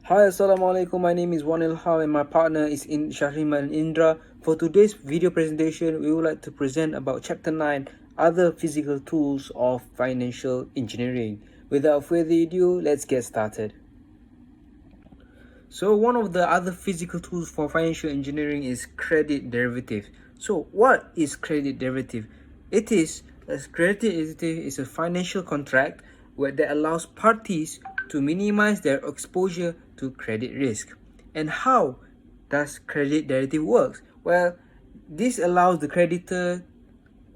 Hi, Assalamualaikum. My name is Ilham and my partner is Shahrizman and Indra. For today's video presentation, we would like to present about Chapter 9, Other Physical Tools of Financial Engineering. Without further ado, let's get started. So one of the other physical tools for financial engineering is credit derivative. So what is credit derivative? Credit derivative is a financial contract that allows parties to minimize their exposure to credit risk. And how does credit derivative works? Well, this allows the creditor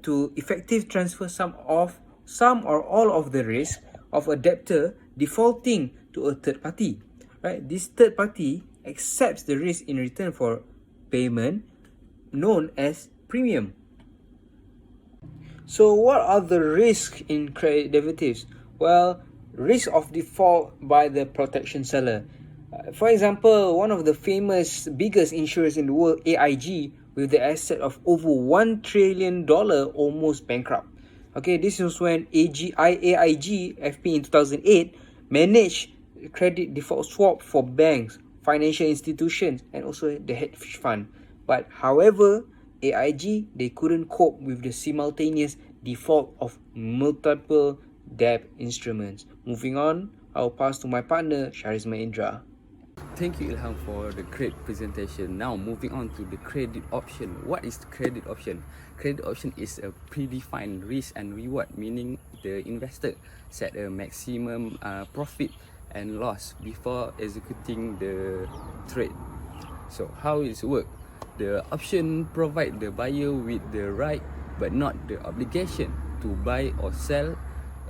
to effectively transfer some or all of the risk of a debtor defaulting to a third party. Right? This third party accepts the risk in return for payment known as premium. So what are the risks in credit derivatives? Well, risk of default by the protection seller. For example, one of the famous biggest insurers in the world, AIG, with the asset of over $1 trillion, almost bankrupt. Okay, this was when AIG FP in 2008 managed credit default swap for banks, financial institutions, and also the hedge fund. But however, AIG, they couldn't cope with the simultaneous default of multiple debt instruments. Moving on, I'll pass to my partner, Shahrizman Indra. Thank you, Ilham, for the great presentation. Now, moving on to the credit option. What is the credit option? Credit option is a predefined risk and reward, meaning the investor set a maximum profit and loss before executing the trade. So, how it works? The option provide the buyer with the right but not the obligation to buy or sell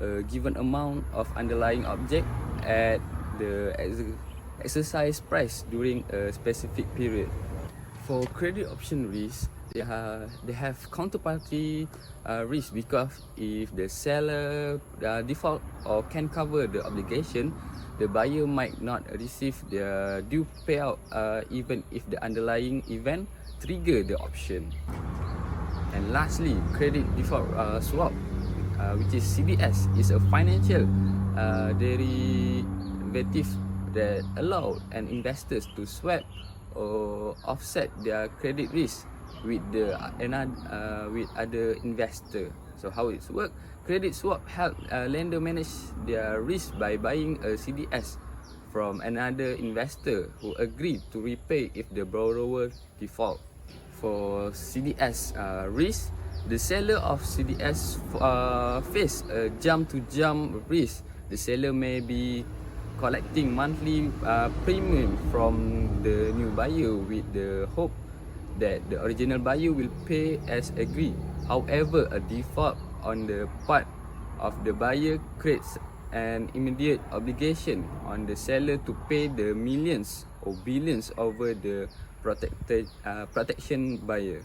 a given amount of underlying object at the exercise price during a specific period. For credit option risk, they have counterparty risk, because if the seller default or can cover the obligation, the buyer might not receive their due payout even if the underlying event trigger the option. And lastly, credit default swap, which is CDS, is a financial derivative that allow an investors to swap or offset their credit risk with other investor. So how it works? Credit swap help lender manage their risk by buying a CDS from another investor who agreed to repay if the borrower default. For CDS risk, the seller of CDS face a jump-to-jump risk. The seller may be collecting monthly premium from the new buyer with the hope that the original buyer will pay as agreed. However, a default on the part of the buyer creates an immediate obligation on the seller to pay the millions or billions over the protection buyer.